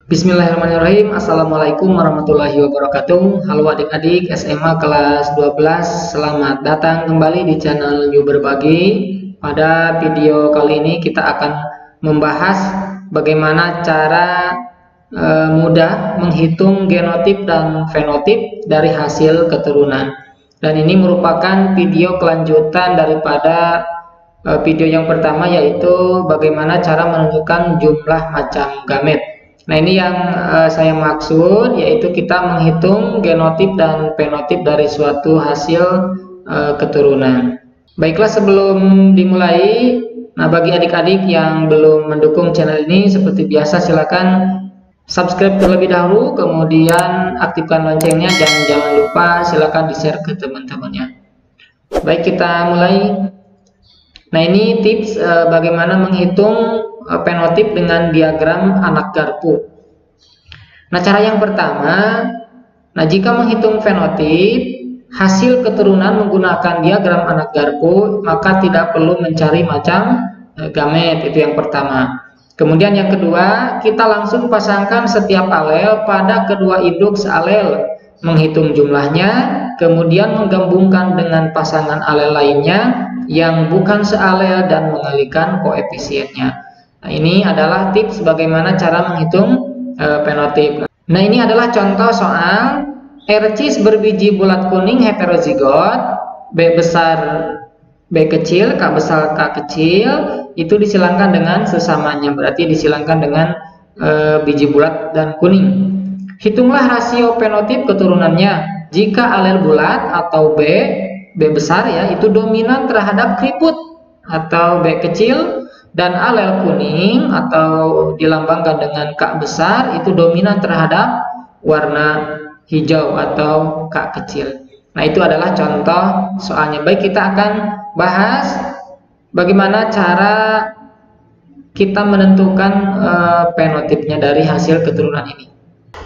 Bismillahirrahmanirrahim. Assalamualaikum warahmatullahi wabarakatuh. Halo adik-adik SMA kelas 12. Selamat datang kembali di channel New Berbagi. Pada video kali ini kita akan membahas bagaimana cara mudah menghitung genotip dan fenotip dari hasil keturunan. Dan ini merupakan video kelanjutan daripada video yang pertama, yaitu bagaimana cara menentukan jumlah macam gamet. Nah, ini yang saya maksud, yaitu kita menghitung genotip dan fenotip dari suatu hasil keturunan. Baiklah, sebelum dimulai, nah bagi adik-adik yang belum mendukung channel ini, seperti biasa silakan subscribe terlebih dahulu, kemudian aktifkan loncengnya, dan jangan lupa silakan di-share ke teman-temannya. Baik, kita mulai. Nah, ini tips bagaimana menghitung fenotip dengan diagram anak garpu. Nah, cara yang pertama, jika menghitung fenotip hasil keturunan menggunakan diagram anak garpu, maka tidak perlu mencari macam gamet. Itu yang pertama. Kemudian yang kedua, kita langsung pasangkan setiap alel pada kedua induk sealel, menghitung jumlahnya, kemudian menggabungkan dengan pasangan alel lainnya yang bukan sealel dan mengalikan koefisiennya. Nah, ini adalah tips bagaimana cara menghitung fenotip. Nah, ini adalah contoh soal RCis berbiji bulat kuning heterozigot, B besar B kecil, K besar K kecil, itu disilangkan dengan sesamanya, berarti disilangkan dengan biji bulat dan kuning. Hitunglah rasio fenotip keturunannya. Jika alel bulat atau B besar ya, itu dominan terhadap keriput atau B kecil, dan alel kuning atau dilambangkan dengan K besar itu dominan terhadap warna hijau atau K kecil. Nah, itu adalah contoh soalnya. Baik, kita akan bahas bagaimana cara kita menentukan fenotipnya dari hasil keturunan ini.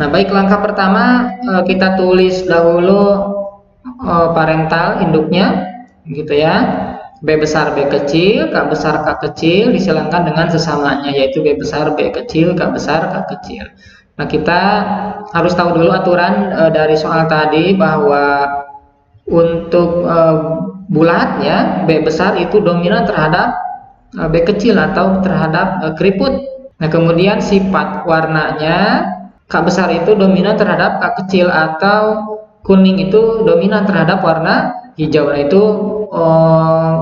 Nah, baik, langkah pertama kita tulis dahulu parental induknya gitu ya. B besar B kecil, K besar K kecil disilangkan dengan sesamanya, yaitu B besar B kecil, K besar K kecil. Nah, kita harus tahu dulu aturan dari soal tadi, bahwa untuk bulat ya, B besar itu dominan terhadap B kecil atau terhadap keriput. Nah, kemudian sifat warnanya, K besar itu dominan terhadap K kecil, atau kuning itu dominan terhadap warna hijau. Nah, itu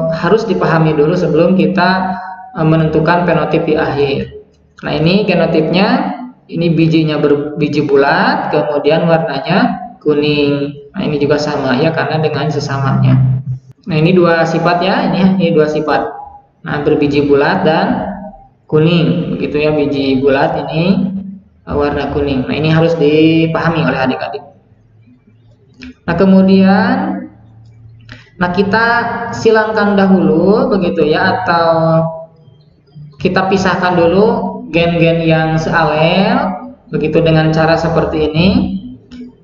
harus dipahami dulu sebelum kita menentukan fenotip di akhir. Nah, ini genotipnya, ini bijinya berbiji bulat, kemudian warnanya kuning. Nah, ini juga sama ya, karena dengan sesamanya. Nah, ini dua sifat ya, ini dua sifat. Nah, berbiji bulat dan kuning, begitu ya, biji bulat ini warna kuning. Nah, ini harus dipahami oleh adik-adik. Nah, kemudian kita silangkan dahulu begitu ya, atau kita pisahkan dulu gen-gen yang sealel begitu dengan cara seperti ini.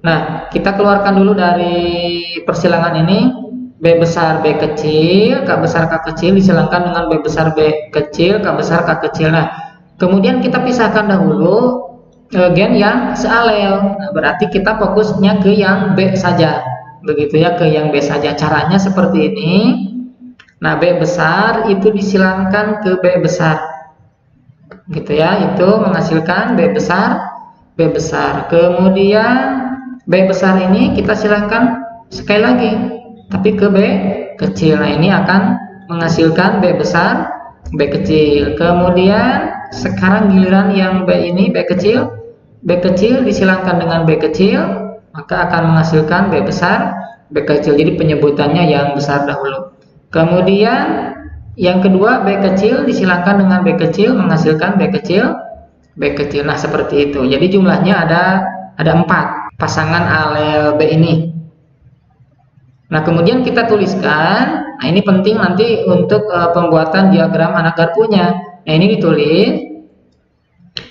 Nah, kita keluarkan dulu dari persilangan ini, B besar B kecil, K besar K kecil disilangkan dengan B besar B kecil, K besar K kecil. Nah, kemudian kita pisahkan dahulu gen yang sealel. Nah, berarti kita fokusnya ke yang B saja, begitu ya, ke yang B saja. Caranya seperti ini. Nah, B besar itu disilangkan ke B besar, gitu ya, itu menghasilkan B besar B besar. Kemudian B besar ini kita silangkan sekali lagi, tapi ke B kecil. Nah, ini akan menghasilkan B besar B kecil. Kemudian sekarang giliran yang B ini B kecil disilangkan dengan B kecil, maka akan menghasilkan B besar B kecil. Jadi penyebutannya yang besar dahulu. Kemudian yang kedua B kecil disilangkan dengan B kecil, menghasilkan B kecil B kecil. Nah, seperti itu. Jadi jumlahnya ada 4 pasangan alel B ini. Nah, kemudian kita tuliskan. Nah, ini penting nanti untuk pembuatan diagram anak garpunya. Nah, ini ditulis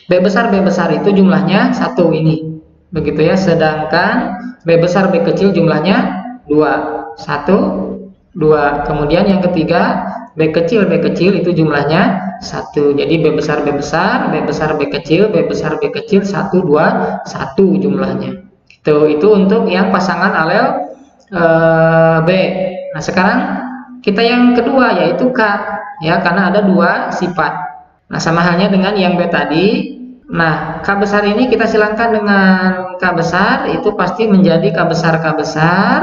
B besar itu jumlahnya 1 ini, begitu ya. Sedangkan B besar B kecil jumlahnya 2, 1, 2. Kemudian yang ketiga B kecil itu jumlahnya 1. Jadi B besar B besar, B besar B kecil, B besar B kecil 1 2 1 jumlahnya. Itu untuk yang pasangan alel B. Nah, sekarang kita yang kedua yaitu K, ya, karena ada dua sifat. Nah, sama halnya dengan yang B tadi. Nah, K besar ini kita silangkan dengan K besar, itu pasti menjadi K besar K besar,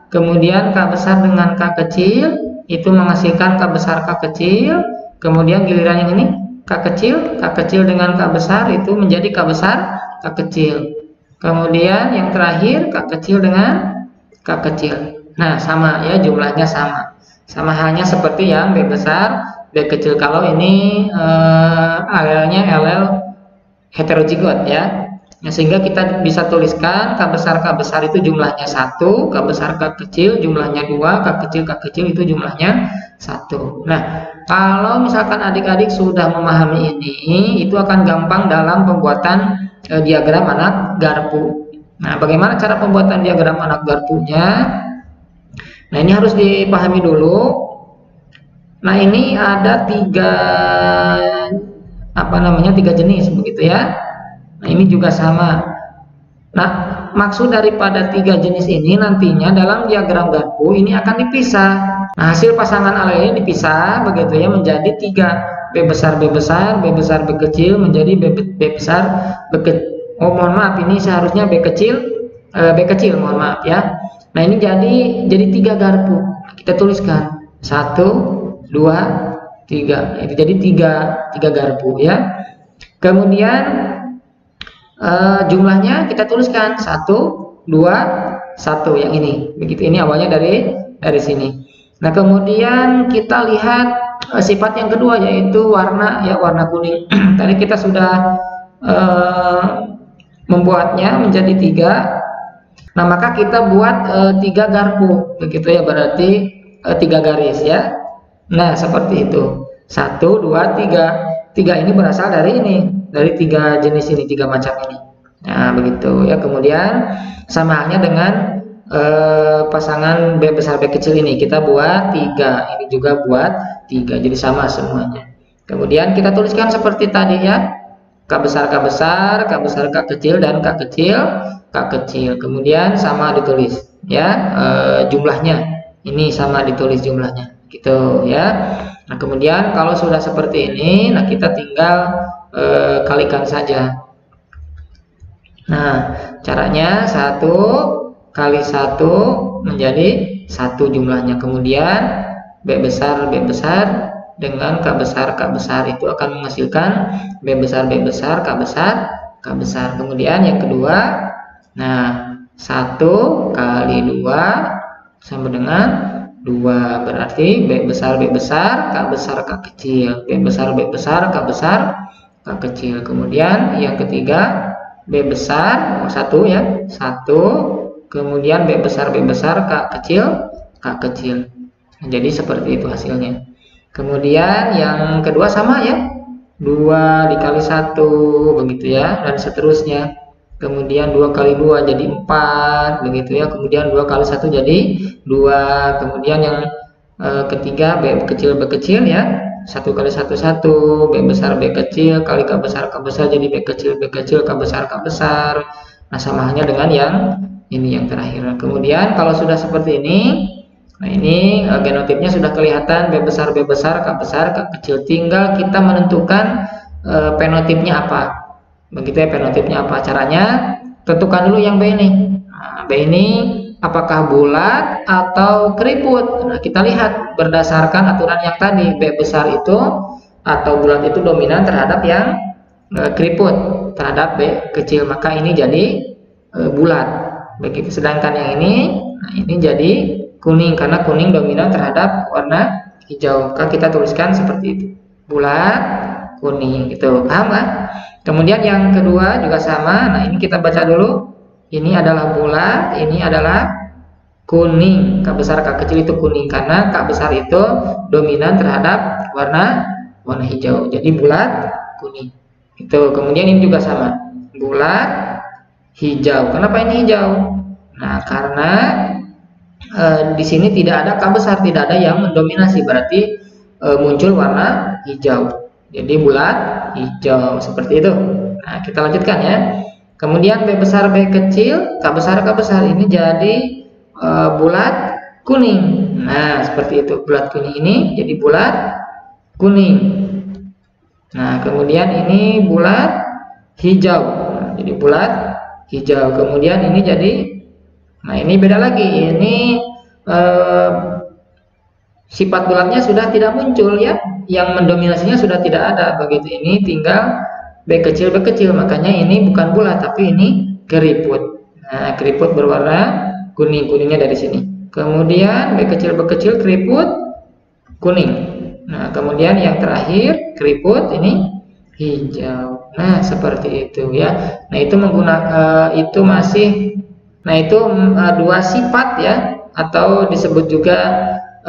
kemudian K besar dengan K kecil, itu menghasilkan K besar K kecil, kemudian giliran yang ini K kecil dengan K besar itu menjadi K besar K kecil. Kemudian yang terakhir K kecil dengan K kecil. Nah, sama ya, jumlahnya sama. Sama halnya seperti yang B besar B kecil. Kalau ini alelnya alel heterozigot ya. Nah, sehingga kita bisa tuliskan K besar itu jumlahnya 1, K besar K kecil jumlahnya 2, K kecil itu jumlahnya 1. Nah, kalau misalkan adik-adik sudah memahami ini, itu akan gampang dalam pembuatan diagram anak garpu. Nah, bagaimana cara pembuatan diagram anak garpunya? Nah, ini harus dipahami dulu. Nah, ini ada tiga jenis begitu ya. Nah, ini juga sama. Nah, maksud daripada tiga jenis ini nantinya dalam diagram garpu ini akan dipisah. Nah, hasil pasangan alel ini dipisah begitu ya, menjadi 3. B besar B besar, B besar B kecil menjadi B besar B kecil. Oh, mohon maaf, ini seharusnya B kecil, mohon maaf ya. Nah, ini jadi 3 garpu. Kita tuliskan 1 2 3. Itu jadi 3 garpu ya. Kemudian jumlahnya kita tuliskan 1 2 1 yang ini. Begitu, ini awalnya dari sini. Nah, kemudian kita lihat sifat yang kedua yaitu warna ya, warna kuning. Tadi kita sudah membuatnya menjadi 3. Nah, maka kita buat 3 garpu begitu ya, berarti 3 garis ya. Nah, seperti itu. 1 2 3. 3 ini berasal dari ini, dari 3 jenis ini, 3 macam ini. Nah, begitu ya. Kemudian sama halnya dengan pasangan B besar B kecil ini, kita buat 3. Ini juga buat 3. Jadi sama semuanya. Kemudian kita tuliskan seperti tadi ya. K besar K besar, K besar K kecil, dan K kecil. Kemudian sama ditulis ya, jumlahnya. Ini sama ditulis jumlahnya gitu ya. Nah, kemudian kalau sudah seperti ini, nah kita tinggal kalikan saja. Nah, caranya 1 kali 1 menjadi 1 jumlahnya. Kemudian B besar dengan K besar itu akan menghasilkan B besar K besar. Kemudian yang kedua, nah 1 kali 2 sama dengan 2, berarti B besar K kecil, B besar K K kecil. Kemudian yang ketiga B besar 1 ya, 1, kemudian B besar K kecil. Nah, jadi seperti itu hasilnya. Kemudian yang kedua sama ya, 2 dikali 1 begitu ya, dan seterusnya. Kemudian 2 kali 2 jadi 4 begitu ya. Kemudian 2 kali 1 jadi 2. Kemudian yang ketiga B kecil ya, 1 kali 1 1, B besar B kecil kali K besar jadi B kecil K besar. Nah, sama halnya dengan yang ini yang terakhir. Kemudian kalau sudah seperti ini, nah ini genotipnya sudah kelihatan, B besar K kecil. Tinggal kita menentukan penotipnya apa. Begitu ya, penotipnya apa. Caranya tentukan dulu yang B ini. Nah, B ini apakah bulat atau keriput. Nah, kita lihat berdasarkan aturan yang tadi, B besar itu atau bulat itu dominan terhadap yang keriput, terhadap B kecil, maka ini jadi bulat. Begitu. Sedangkan yang ini, nah ini jadi kuning karena kuning dominan terhadap warna hijau. Maka kita tuliskan seperti itu, bulat kuning gitu. Paham kan? Kemudian yang kedua juga sama. Nah, ini kita baca dulu. Ini adalah bulat, ini adalah kuning. K besar K kecil itu kuning karena K besar itu dominan terhadap warna hijau. Jadi bulat kuning. Itu. Kemudian ini juga sama. Bulat hijau. Kenapa ini hijau? Nah, karena di sini tidak ada K besar, tidak ada yang mendominasi, berarti muncul warna hijau. Jadi bulat hijau seperti itu. Nah, kita lanjutkan ya. Kemudian B besar B kecil, K besar K besar ini jadi bulat kuning. Nah, seperti itu. Bulat kuning ini jadi bulat kuning. Nah, kemudian ini bulat hijau. Nah, jadi bulat hijau. Kemudian ini jadi, nah ini beda lagi. Ini sifat bulatnya sudah tidak muncul ya. Yang mendominasinya sudah tidak ada. Begitu ini tinggal B kecil B kecil. Makanya ini bukan bulat tapi ini keriput. Nah, keriput berwarna kuning. Kuningnya dari sini. Kemudian B kecil keriput kuning. Nah, kemudian yang terakhir keriput ini hijau. Nah, seperti itu ya. Nah, itu menggunakan itu masih, nah itu dua sifat ya, atau disebut juga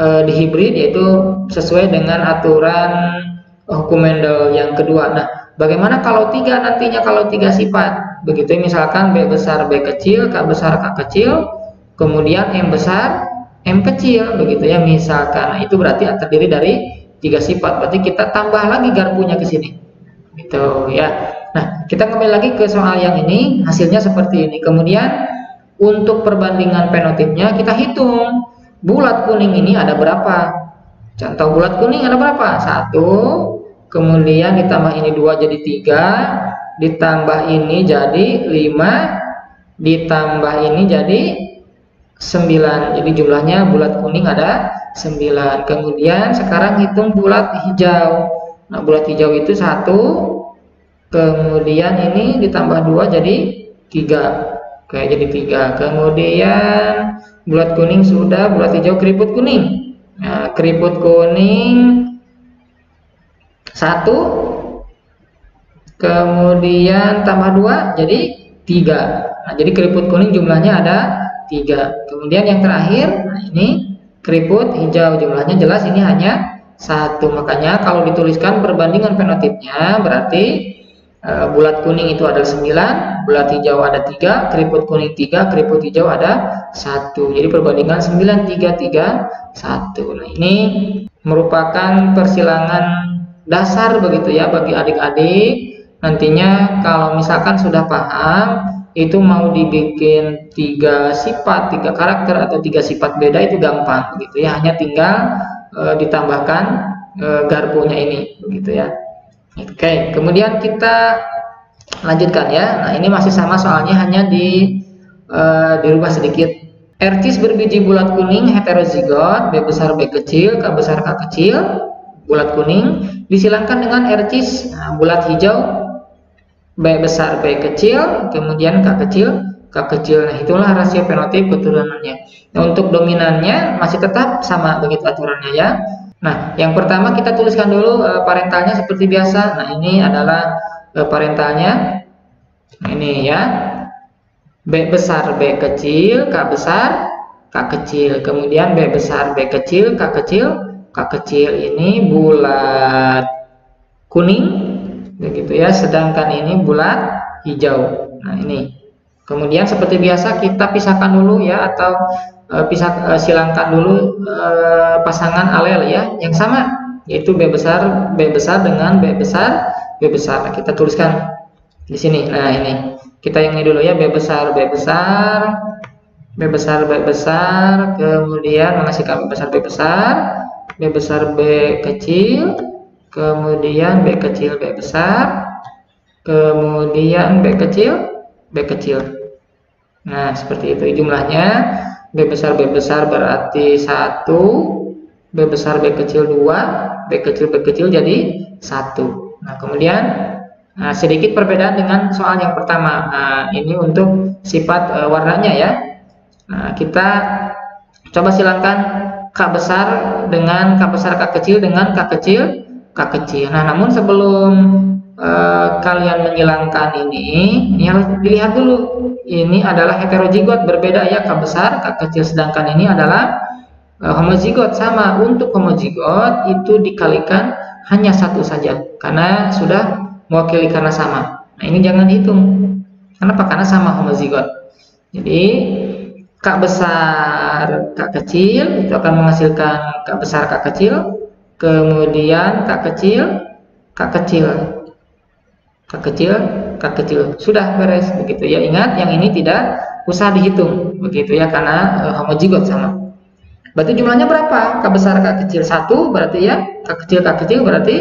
dihibrid, yaitu sesuai dengan aturan hukum Mendel yang kedua. Nah, bagaimana kalau tiga nantinya, kalau tiga sifat? Begitu misalkan B besar B kecil, K besar K kecil, kemudian M besar M kecil, begitu ya misalkan. Nah, itu berarti terdiri dari tiga sifat. Berarti kita tambah lagi garpunya ke sini. Gitu ya. Nah, kita kembali lagi ke soal yang ini, hasilnya seperti ini. Kemudian untuk perbandingan fenotipnya kita hitung. Bulat kuning ini ada berapa? Contoh bulat kuning ada berapa? 1, kemudian ditambah ini 2 jadi 3, ditambah ini jadi 5, ditambah ini jadi 9. Jadi jumlahnya bulat kuning ada 9. Kemudian sekarang hitung bulat hijau. Nah, bulat hijau itu 1, kemudian ini ditambah 2 jadi 3. Oke, jadi 3. Kemudian bulat kuning sudah, bulat hijau keriput kuning. Nah, keriput kuning 1, kemudian tambah 2 jadi 3. Nah, jadi keriput kuning jumlahnya ada 3. Kemudian yang terakhir, nah ini keriput hijau jumlahnya jelas ini hanya 1. Makanya kalau dituliskan perbandingan fenotipnya berarti bulat kuning itu adalah 9, bulat hijau ada 3, keriput kuning 3, keriput hijau ada 1. Jadi perbandingan 9, 3, 3, 1. Nah, ini merupakan persilangan dasar begitu ya bagi adik-adik. Nantinya kalau misalkan sudah paham, itu mau dibikin 3 sifat, 3 karakter atau 3 sifat beda itu gampang begitu ya. Hanya tinggal ditambahkan garpunya ini begitu ya. Oke, kemudian kita lanjutkan ya. Nah, ini masih sama soalnya, hanya dirubah sedikit. Ercis berbiji bulat kuning heterozigot, B besar B kecil, K besar K kecil, bulat kuning, disilangkan dengan ercis bulat hijau, B besar B kecil, kemudian K kecil, K kecil. Nah, itulah rasio fenotip keturunannya. Nah, untuk dominannya masih tetap sama begitu aturannya ya. Nah, yang pertama kita tuliskan dulu parentalnya seperti biasa. Nah, ini adalah parentalnya. Nah, ini ya. B besar B kecil, K besar K kecil. Kemudian B besar B kecil, K kecil, K kecil. Ini bulat kuning begitu ya, sedangkan ini bulat hijau. Nah, ini. Kemudian seperti biasa kita pisahkan dulu ya, atau silangkan dulu pasangan alel ya yang sama, yaitu B besar dengan B besar B besar. Nah, kita tuliskan di sini. Nah, ini kita yang ini dulu ya, B besar B besar, B besar B besar, kemudian menghasilkan B besar B besar, B besar B kecil, kemudian B kecil B besar, kemudian B kecil B kecil. Nah, seperti itu jumlahnya. B besar berarti 1, B besar B kecil 2, B kecil jadi 1. Nah, kemudian sedikit perbedaan dengan soal yang pertama. Nah, ini untuk sifat warnanya ya. Nah, kita coba silangkan K besar dengan K besar K kecil dengan K kecil K kecil. Nah, namun sebelum kalian menyilangkan ini harus dilihat dulu. Ini adalah heterozigot, berbeda ya, K besar K kecil, sedangkan ini adalah homozigot. Sama, untuk homozigot itu dikalikan hanya 1 saja karena sudah mewakili karena sama. Nah, ini jangan dihitung. Kenapa? Karena sama homozigot. Jadi K besar K kecil itu akan menghasilkan K besar K kecil, kemudian K kecil, K kecil, K kecil, K kecil. Sudah beres begitu ya. Ingat yang ini tidak usah dihitung begitu ya, karena homozigot sama. Berarti jumlahnya berapa? K besar K kecil 1 berarti ya, K kecil berarti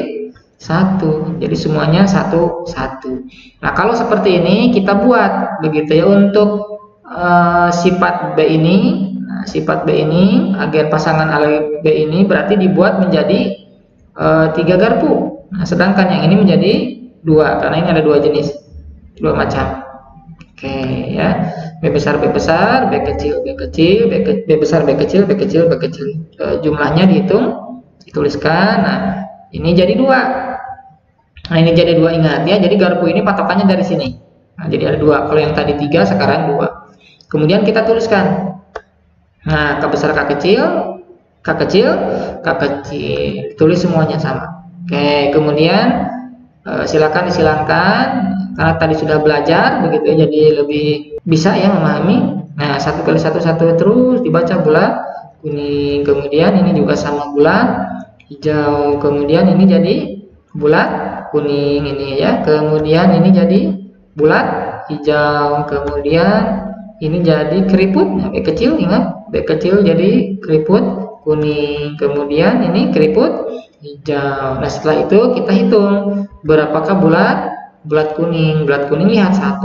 1. Jadi semuanya 1, 1. Nah, kalau seperti ini kita buat begitu ya untuk sifat B ini. Nah, sifat B ini, agen pasangan alif B ini berarti dibuat menjadi 3 garpu. Nah, sedangkan yang ini menjadi 2 karena ini ada 2 jenis, 2 macam. Oke ya. B besar, B besar, B kecil, B kecil, B besar, B kecil, B kecil, B kecil. Jumlahnya dihitung, dituliskan. Nah, ini jadi 2. Nah, ini jadi 2, ingat ya. Jadi garpu ini patokannya dari sini. Nah, jadi ada 2. Kalau yang tadi 3, sekarang 2. Kemudian kita tuliskan. Nah, K besar K kecil, K kecil, K kecil. Tulis semuanya sama. Oke, kemudian silakan disilangkan karena tadi sudah belajar begitu ya, jadi lebih bisa ya memahami. Nah, 1 kali 1 1 terus dibaca bulat kuning, kemudian ini juga sama bulat hijau, kemudian ini jadi bulat kuning ini ya, kemudian ini jadi bulat hijau, kemudian ini jadi keriput. Nah, B kecil, ingat B kecil jadi keriput kuning, kemudian ini keriput hijau. Nah, setelah itu kita hitung berapakah bulat kuning. Bulat kuning lihat 1,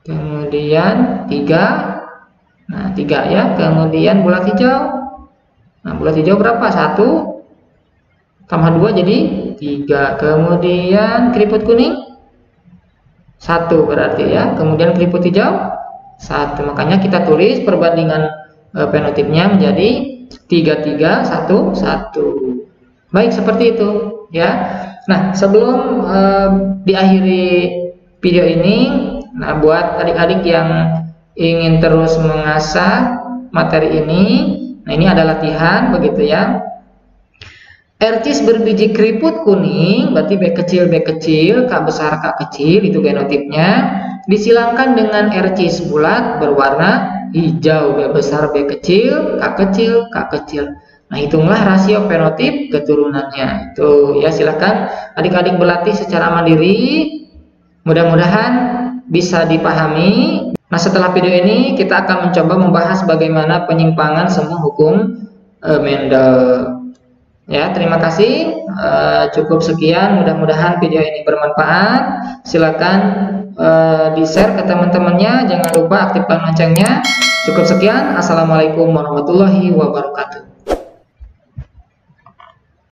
kemudian 3. Nah, 3 ya. Kemudian bulat hijau. Nah, bulat hijau berapa? 1 tambah 2 jadi 3. Kemudian keriput kuning 1 berarti ya. Kemudian keriput hijau 1. Makanya kita tulis perbandingan penotipnya menjadi 3 3 1 1. Baik, seperti itu ya. Nah, sebelum diakhiri video ini, nah buat adik-adik yang ingin terus mengasah materi ini, nah ini ada latihan begitu ya. Ercis berbiji keriput kuning, berarti B kecil, K besar, K kecil, itu genotipnya. Disilangkan dengan ercis bulat berwarna hijau, B besar, B kecil, K kecil, K kecil. Nah, hitunglah rasio fenotip keturunannya. Itu ya, silahkan adik-adik berlatih secara mandiri. Mudah-mudahan bisa dipahami. Nah, setelah video ini kita akan mencoba membahas bagaimana penyimpangan semua hukum Mendel. Ya, terima kasih. Cukup sekian. Mudah-mudahan video ini bermanfaat. Silakan di-share ke teman-temannya. Jangan lupa aktifkan loncengnya. Cukup sekian. Assalamualaikum warahmatullahi wabarakatuh.